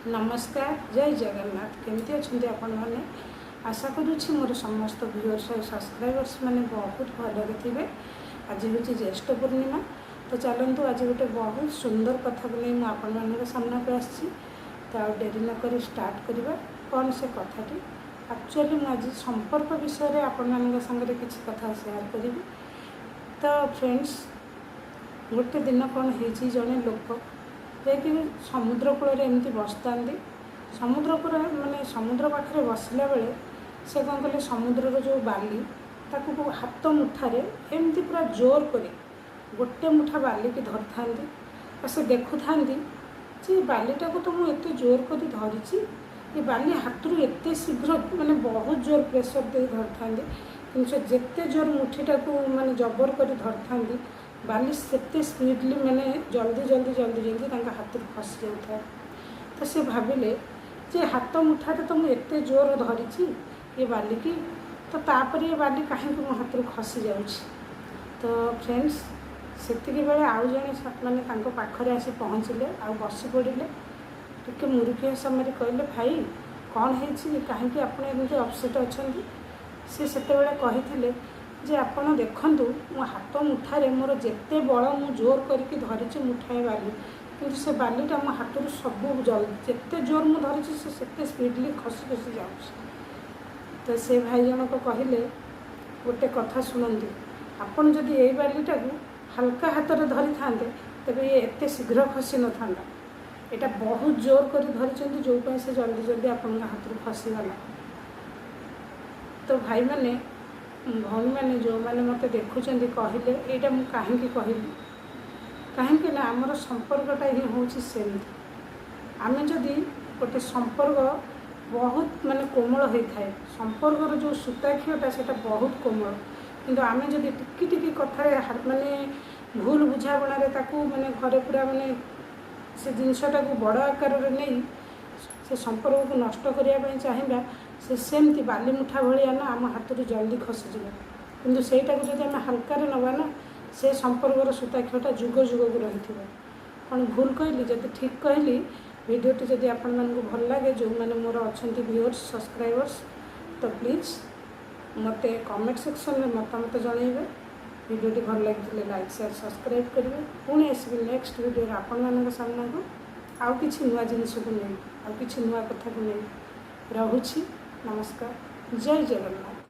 नमस्कार जय जगन्नाथ केमती अच्छा आपण मैंने आशा करुँची मोर समस्त व्यूअर्स और सब्सक्राइबर्स मैंने बहुत भलरे थे। आज हूँ ज्येष्ठ पूर्णिमा तो चलतु आज गोटे बहुत सुंदर कथा को नहीं मुझे सामना को आसी तो डेरी न कर स्टार्ट करवा कौन से कथाटी एक्चुअली मुझे आज संपर्क विषय में आपण सागर किसी कथा सेयार करी। तो फ्रेंड्स गोटे दिन कौन हो जड़े लोक कि समुद्र कूल एमती बसता समुद्र कूल माने समुद्र पाखे बसला बेले से कौन कले समुद्र जो बाली ताकू हाथ मुठारे एमती पूरा जोर कर गोटे मुठा बाली की धरी था से देखु था जे बालीटा को तो मुझे एत जोर कर धरी ये बाली हाथ रू एत शीघ्र माने बहुत जोर प्रेसर दे धरी था कि जिते जोर मुठीटा को माने जबर कर धरी था बाली से स्पीडली मैंने जल्दी जल्दी जल्दी जल्दी हाथ खसी जाता है। तो सी भाविले जे हाथ मुठारे तो मुझे एत जोर धरी ये बाली की तो तापर ये बाली कहीं मो हाथ खसी जा। तो फ्रेंड्स से बेले आउ जड़े मैंने पाखरे आसी पहुँचले आ बस पड़े टे मुरुकिया समय कहले भाई कौन है कहीं आप अपसेट अच्छा सी से कही जे आपण देखूँ मो हाथ मुठारे मोर जिते बल मु जोर करके धरी मुठाए बाली कि से बालीटा मो हाथ सब जल्दी जिते जोर मु धरी से स्पीडली खसी खसी जा। तो से भाई जनक कहले गोटे कथा शुणु आपन जदि ये बालीटा को हल्का हाथ में धरी था तेरे ये एत शीघ्र खसी न था यहाँ बहुत जोर कर धरी जो से जल्दी जल्दी आपण हाथ खसीगला। तो भाई मैंने भौणी मैंने जो मैंने मत देखुं कहले यहाँ मुझे कहीं कहली कहीं ना आमर संपर्कटा ही हूँ सेमती आम जदि गोटे संपर्क बहुत माने कोमल होता है संपर्कर जो सूताक्षीटा से बहुत कोमल किंतु आम जदि टिकी टिकी कथा माने भूल बुझाबणार माने घरे पूरा माने से जिनसटा को बड़ आकार में नहीं से संपर्क को नष्ट करने चाहिए से सेमती बाली मुठा भाया ना आम हाथ जल्दी खसीज कि सहीटा को जब आम हल्कार नवा ना से संपर्कर सूताक्षटा जुग जुग को रही कौन भूल कहली जब ठीक कहली वीडियोटी जब आपण मानक भल लगे जो मैंने मोर अच्छा व्यूअर्स सब्सक्राइबर्स तो प्लीज़ मत कमेंट सेक्शन में मतामत जनइबे वीडियोटी भल लगी लाइक शेयर सब्सक्राइब करेंगे पुणी आसबि नेक्स्ट वीडियो आपण मान सामना को आउ किसी नुआ जिनस को नहीं आउ किसी नुआ कथा को नहीं। रहुछि नमस्कार जय जगन्नाथ।